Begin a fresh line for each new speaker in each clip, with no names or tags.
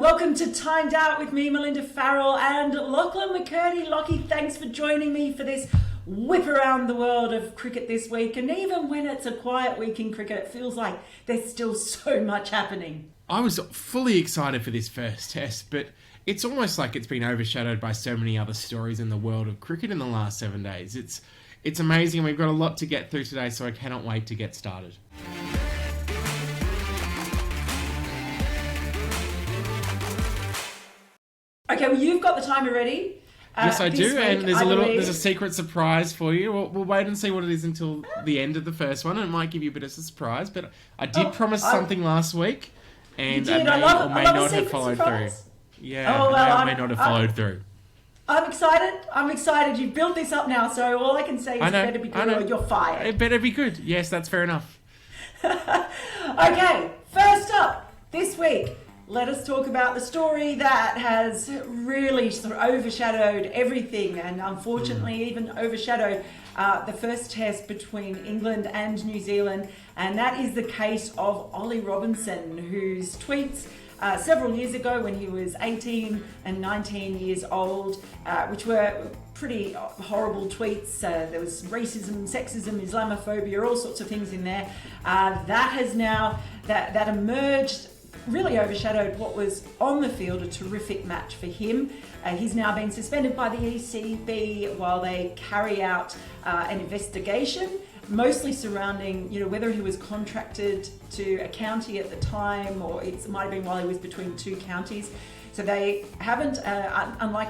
Welcome to Timed Out with me, Melinda, Farrell, and Lachlan, McKirdy. Lockie, thanks for joining me for this whip around the world of cricket this week. And even when it's a quiet week in cricket, it feels like there's still so much happening.
I was fully excited for this first test, but it's almost like it's been overshadowed by so many other stories in the world of cricket in the last 7 days. It's amazing, and we've got a lot to get through today, so I cannot wait to get started.
Okay, well, you've got the timer ready.
Yes, I do, and there's a secret surprise for you. We'll wait and see what it is until the end of the first one. It might give you a bit of a surprise, but I did promise something last week, and I may not have followed through. Yeah, I may not have followed through.
I'm excited. You've built this up now, so all I can say is better be good or you're fired.
It better be good. Yes, that's fair enough.
Okay, first up this week, let us talk about the story that has really sort of overshadowed everything, and unfortunately even overshadowed the first test between England and New Zealand, and that is the case of Ollie Robinson, whose tweets several years ago when he was 18 and 19 years old, which were pretty horrible tweets. There was racism, sexism, Islamophobia, all sorts of things in there. That has now, that emerged, really overshadowed what was on the field, a terrific match for him. He's now been suspended by the ECB while they carry out an investigation, mostly surrounding, whether he was contracted to a county at the time, or it might have been while he was between two counties. So they haven't, unlike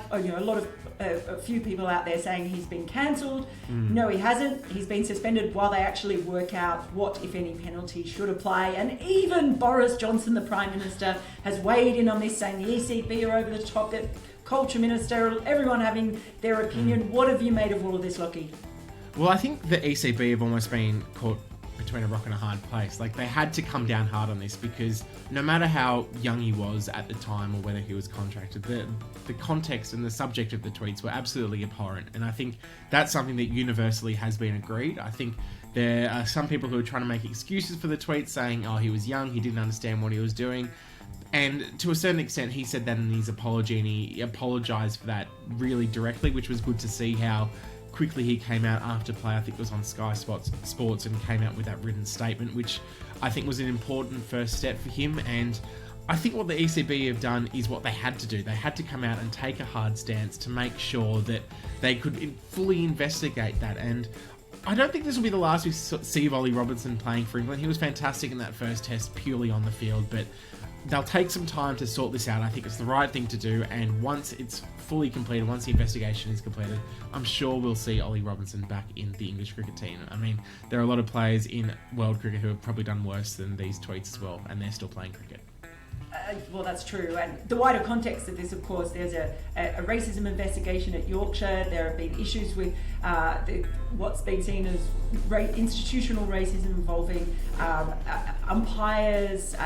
a few people out there saying he's been cancelled. No, he hasn't. He's been suspended while they actually work out what, if any, penalty should apply. And even Boris Johnson, the Prime Minister, has weighed in on this, saying the ECB are over the top, the Culture Minister, everyone having their opinion. What have you made of all of this, Lockie?
Well, I think the ECB have almost been caught between a rock and a hard place. Like, they had to come down hard on this, because no matter how young he was at the time or whether he was contracted, the context and the subject of the tweets were absolutely abhorrent. And I think that's something that universally has been agreed. I think there are some people who are trying to make excuses for the tweets, saying, oh, he was young, he didn't understand what he was doing. And to a certain extent, he said that in his apology, and he apologised for that really directly, which was good to see how quickly he came out after play. I think it was on Sky Sports, and came out with that written statement, which I think was an important first step for him. And I think what the ECB have done is what they had to do. They had to come out and take a hard stance to make sure that they could fully investigate that. And I don't think this will be the last we see of Ollie Robinson playing for England. He was fantastic in that first test purely on the field, but they'll take some time to sort this out. I think it's the right thing to do, and once it's fully completed, once the investigation is completed, I'm sure we'll see Ollie Robinson back in the English cricket team. I mean, there are a lot of players in world cricket who have probably done worse than these tweets as well, and they're still playing cricket.
Well, that's true. And the wider context of this, of course, there's a racism investigation at Yorkshire. There have been issues with what's been seen as institutional racism involving umpires.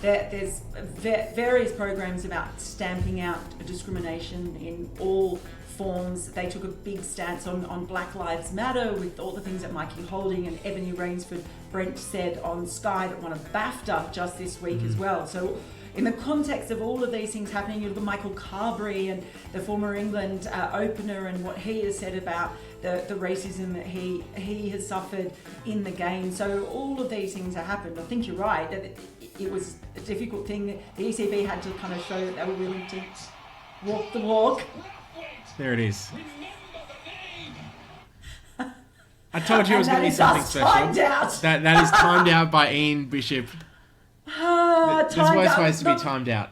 There's various programs about stamping out discrimination in all forms. They took a big stance on Black Lives Matter with all the things that Mikey Holding and Ebony Rainsford Brent said on Sky, that won a BAFTA just this week as well. So in the context of all of these things happening, you look at Michael Carberry and the former England opener, and what he has said about the racism that he has suffered in the game. So all of these things have happened. I think you're right, that it was a difficult thing. The ECB had to kind of show that they were willing to walk the walk.
There it is. I told you it was going to be something special.
Timed out.
That is timed out by Ian Bishop. There's worse ways to be timed out.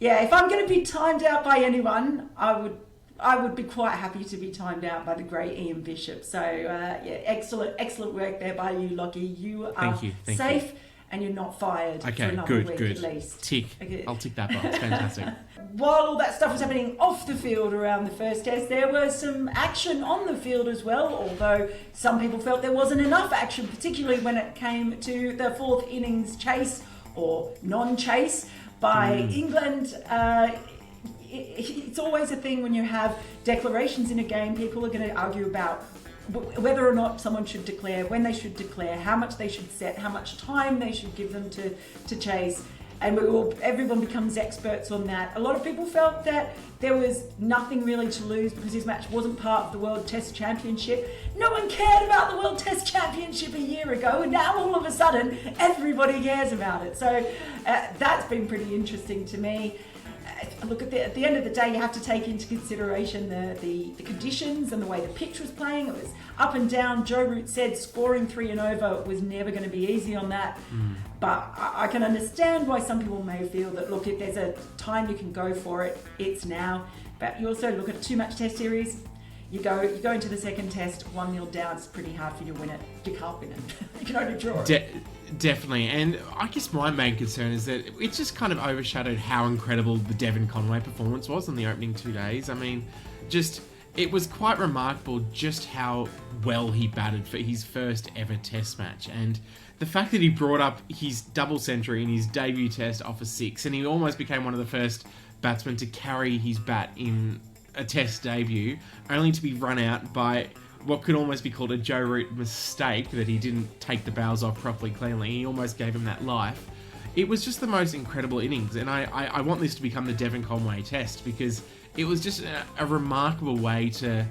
Yeah, if I'm going to be timed out by anyone, I would be quite happy to be timed out by the great Ian Bishop. So excellent work there by you, Lockie. You are safe and you're not fired for another week at least.
Tick. Okay. I'll tick that box. Fantastic.
While all that stuff was happening off the field around the first test, there was some action on the field as well, although some people felt there wasn't enough action, particularly when it came to the fourth innings chase or non-chase by England. It's always a thing when you have declarations in a game. People are going to argue about whether or not someone should declare, when they should declare, how much they should set, how much time they should give them to chase. and everyone becomes experts on that. A lot of people felt that there was nothing really to lose because his match wasn't part of the World Test Championship. No one cared about the World Test Championship a year ago, and now all of a sudden everybody cares about it. So that's been pretty interesting to me. Look, at the end of the day, you have to take into consideration the conditions and the way the pitch was playing. It was up and down. Joe Root said scoring 3 and over was never going to be easy on that. But I can understand why some people may feel that, look, if there's a time you can go for it, it's now. But you also look at a 2-match test series. You go into the second test, 1-0 down. It's pretty hard for you to win it. You can't win it. You can only draw it.
Definitely, and I guess my main concern is that it just kind of overshadowed how incredible the Devon Conway performance was in the opening 2 days. I mean, it was quite remarkable just how well he batted for his first ever test match, and the fact that he brought up his double century in his debut test off a 6, and he almost became one of the first batsmen to carry his bat in a test debut, only to be run out by what could almost be called a Joe Root mistake, that he didn't take the bows off properly cleanly. He almost gave him that life. It was just the most incredible innings, and I want this to become the Devon Conway test, because it was just a remarkable way to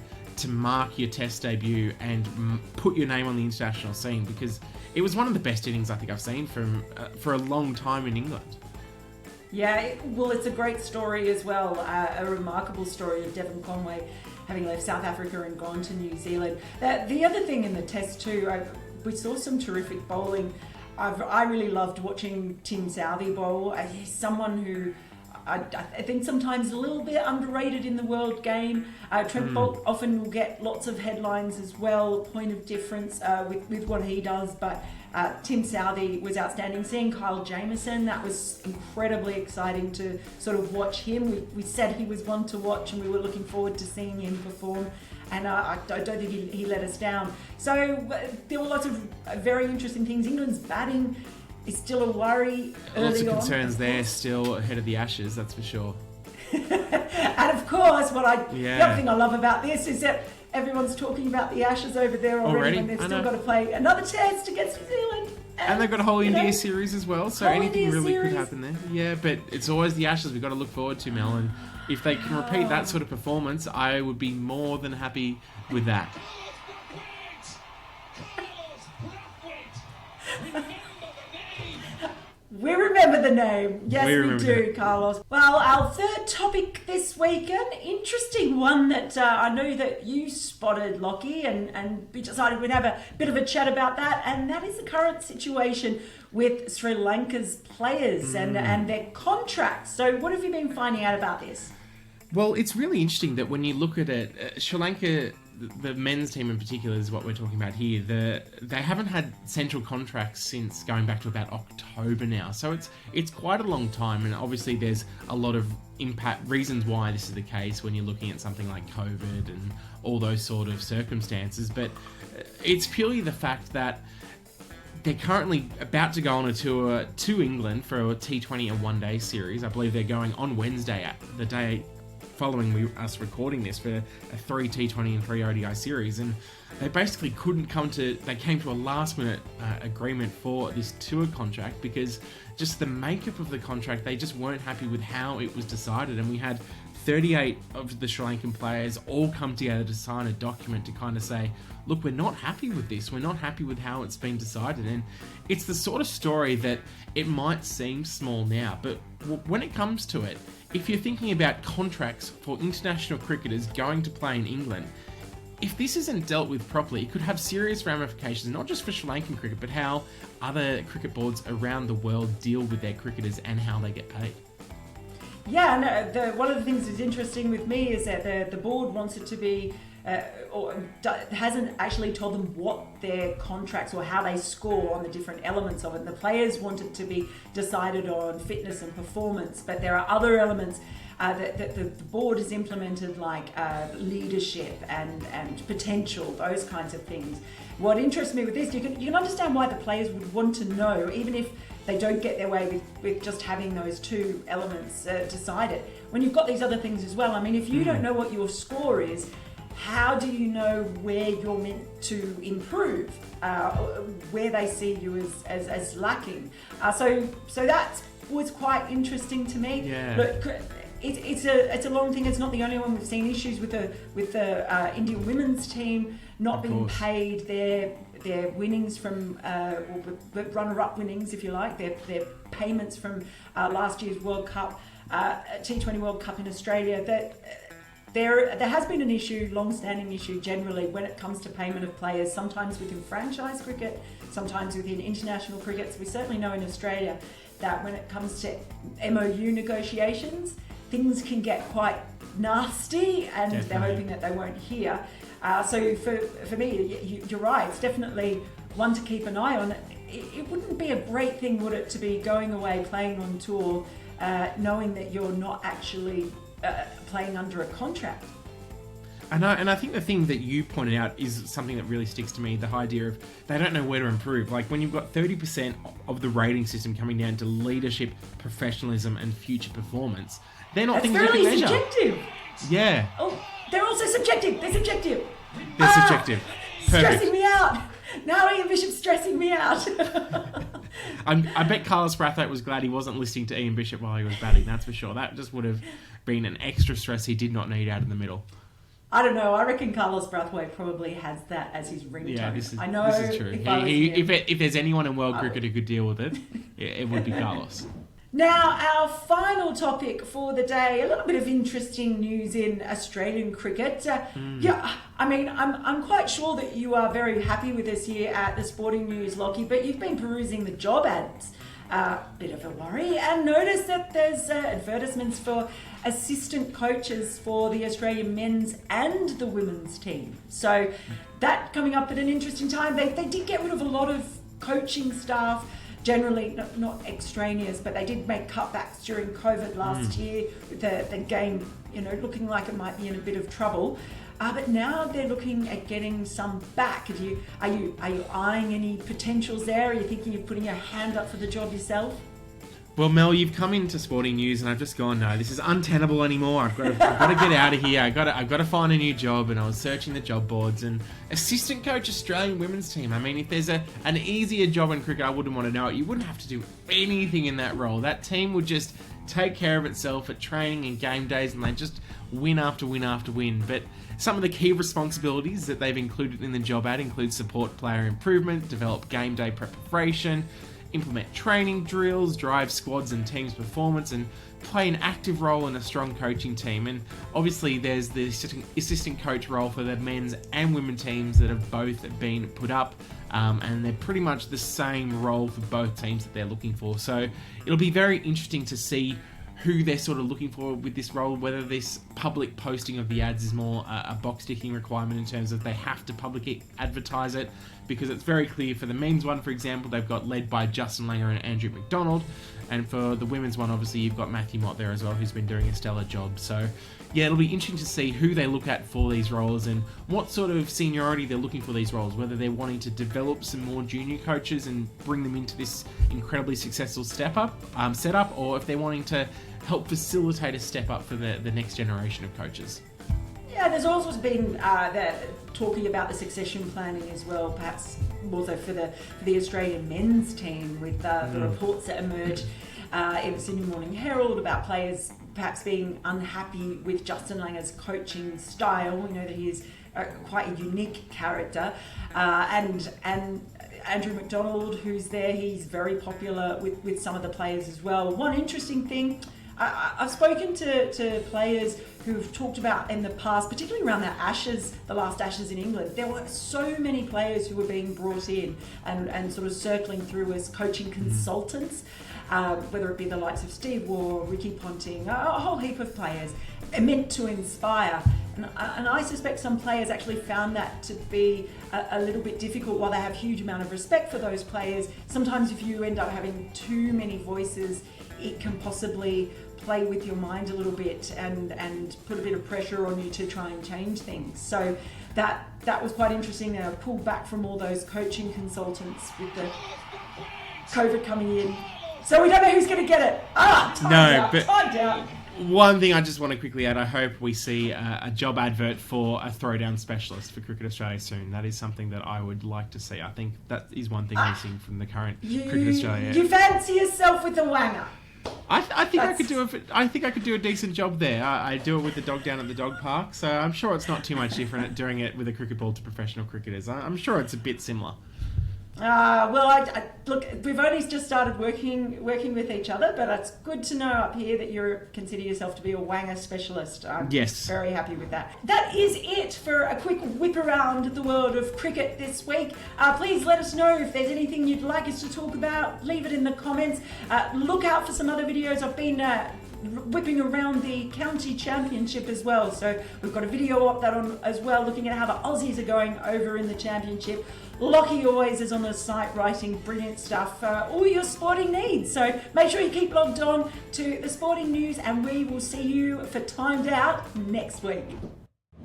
mark your test debut and put your name on the international scene, because it was one of the best innings I think I've seen for a long time in England.
Yeah, well, it's a great story as well, a remarkable story of Devon Conway having left South Africa and gone to New Zealand. The other thing in the test too, we saw some terrific bowling. I really loved watching Tim Southee bowl. He's someone who I think sometimes a little bit underrated in the world game. Trent Boult often will get lots of headlines as well, point of difference with what he does, but Tim Southee was outstanding. Seeing Kyle Jamieson, that was incredibly exciting to sort of watch him. We said he was one to watch, and we were looking forward to seeing him perform, and I don't think he let us down. So there were lots of very interesting things. England's batting is still a worry early on.
Lots of concerns there still ahead of the Ashes, that's for sure.
And of course, the other thing I love about this is that everyone's talking about the Ashes over there already when they've still got to play another test against New Zealand.
And they've got a whole India series as well, so anything really could happen there. Yeah, but it's always the Ashes we've got to look forward to, Mel, and if they can repeat that sort of performance, I would be more than happy with that.
We remember the name. Yes, we do,
it.
Carlos. Well, our third topic this week, an interesting one that I know that you spotted, Lockie, and we decided we'd have a bit of a chat about that, and that is the current situation with Sri Lanka's players and their contracts. So what have you been finding out about this?
Well, it's really interesting that when you look at it, Sri Lanka, the men's team in particular is what we're talking about here. They haven't had central contracts since going back to about October now. So it's quite a long time, and obviously there's a lot of reasons why this is the case when you're looking at something like COVID and all those sort of circumstances. But it's purely the fact that they're currently about to go on a tour to England for a T20 and one-day series. I believe they're going on Wednesday, the day following us recording this, for a 3 T20 and 3 ODI series, and they basically they came to a last minute agreement for this tour contract, because just the makeup of the contract, they just weren't happy with how it was decided, and we had 38 of the Sri Lankan players all come together to sign a document to kind of say, look, we're not happy with this, we're not happy with how it's been decided. And it's the sort of story that it might seem small now, but when it comes to it, if you're thinking about contracts for international cricketers going to play in England, if this isn't dealt with properly, it could have serious ramifications, not just for Sri Lankan cricket, but how other cricket boards around the world deal with their cricketers and how they get paid.
Yeah, no, one of the things that's interesting with me is that the board wants it to be, hasn't actually told them what their contracts or how they score on the different elements of it. The players want it to be decided on fitness and performance, but there are other elements that the board has implemented, like leadership and potential, those kinds of things. What interests me with this, you can understand why the players would want to know, even if they don't get their way with just having those two elements decided. When you've got these other things as well, I mean, if you don't know what your score is, how do you know where you're meant to improve, where they see you as lacking? So that's was quite interesting to me.
Yeah.
Look, it's a long thing. It's not the only one. We've seen issues with the Indian women's team not being paid their winnings from the runner-up winnings, if you like, their payments from last year's World Cup, T20 World Cup in Australia. That there has been an issue, long-standing issue generally when it comes to payment of players. Sometimes within franchise cricket, sometimes within international cricket. So we certainly know in Australia that when it comes to MOU negotiations, things can get quite nasty, and They're hoping that they won't hear. So for me, you're right. It's definitely one to keep an eye on. It wouldn't be a great thing, would it, to be going away, playing on tour, knowing that you're not actually playing under a contract.
I know, and I think the thing that you pointed out is something that really sticks to me, the idea of they don't know where to improve. Like when you've got 30% of the rating system coming down to leadership, professionalism and future performance, they're not thinking they can measure.
That's fairly subjective.
Yeah.
Oh, they're also subjective. They're subjective.
They're subjective. Perfect.
Stressing me out. Now Ian Bishop's stressing me out.
I bet Carlos Brathwaite was glad he wasn't listening to Ian Bishop while he was batting, that's for sure. That just would have been an extra stress he did not need out in the middle.
I don't know. I reckon Carlos Brathwaite probably has that as his ringtone.
Yeah, this is true. If there's anyone in world cricket who could deal with it, it would be Carlos.
Now, our final topic for the day, a little bit of interesting news in Australian cricket. Yeah, I mean, I'm quite sure that you are very happy with us here at the Sporting News, Lockie, but you've been perusing the job ads. Bit of a worry, and notice that there's advertisements for assistant coaches for the Australian men's and the women's team. So that coming up at an interesting time. They did get rid of a lot of coaching staff, generally not extraneous, but they did make cutbacks during COVID last year with the game, looking like it might be in a bit of trouble. But now they're looking at getting some back. Are you eyeing any potentials there? Are you thinking of putting your hand up for the job yourself?
Well, Mel, you've come into Sporting News and I've just gone, no, this is untenable anymore. I've got to get out of here. I've got to find a new job. And I was searching the job boards and assistant coach Australian women's team. I mean, if there's an easier job in cricket, I wouldn't want to know it. You wouldn't have to do anything in that role. That team would just take care of itself at training and game days, and they just win after win after win. But some of the key responsibilities that they've included in the job ad include support player improvement, develop game day preparation, implement training drills, drive squads and teams' performance, and play an active role in a strong coaching team. And obviously there's the assistant coach role for the men's and women teams that have both been put up, and they're pretty much the same role for both teams that they're looking for. So it'll be very interesting to see who they're sort of looking for with this role, whether this public posting of the ads is more a box ticking requirement in terms of they have to publicly advertise it, because it's very clear for the men's one, for example, they've got led by Justin Langer and Andrew McDonald, and for the women's one, obviously you've got Matthew Mott there as well, who's been doing a stellar job. So yeah, it'll be interesting to see who they look at for these roles and what sort of seniority they're looking for these roles, whether they're wanting to develop some more junior coaches and bring them into this incredibly successful setup, or if they're wanting to help facilitate a step up for the next generation of coaches.
Yeah, there's also been talking about the succession planning as well, perhaps also for the Australian men's team, with the reports that emerged in the Sydney Morning Herald about players perhaps being unhappy with Justin Langer's coaching style. We know that he is quite a unique character, and Andrew McDonald, who's there, he's very popular with some of the players as well. One interesting thing, I've spoken to players who've talked about in the past, particularly around the last Ashes in England, there were so many players who were being brought in and sort of circling through as coaching consultants, whether it be the likes of Steve Waugh, Ricky Ponting, a whole heap of players, meant to inspire. And I suspect some players actually found that to be a little bit difficult. While they have a huge amount of respect for those players, sometimes if you end up having too many voices, it can possibly play with your mind a little bit and put a bit of pressure on you to try and change things. So that was quite interesting. They pulled back from all those coaching consultants with the COVID coming in. So we don't know who's going to get it. Timed out.
One thing I just want to quickly add, I hope we see a job advert for a throwdown specialist for Cricket Australia soon. That is something that I would like to see. I think that is one thing missing from the current Cricket Australia.
You fancy yourself with a wanger?
I think I could do I think I could do a decent job there. I do it with the dog down at the dog park, so I'm sure it's not too much different at doing it with a cricket ball to professional cricketers. I'm sure it's a bit similar.
Well, look, we've only just started working with each other, but it's good to know up here that you consider yourself to be a wanger specialist. I'm very happy with that. That is it for a quick whip around the world of cricket this week. Please let us know if there's anything you'd like us to talk about. Leave it in the comments. Look out for some other videos. I've been whipping around the county championship as well, so we've got a video up that on as well, looking at how the Aussies are going over in the championship. Lockie always is on the site writing brilliant stuff for all your sporting needs, so make sure you keep logged on to the sporting news, and we will see you for Timed Out next week.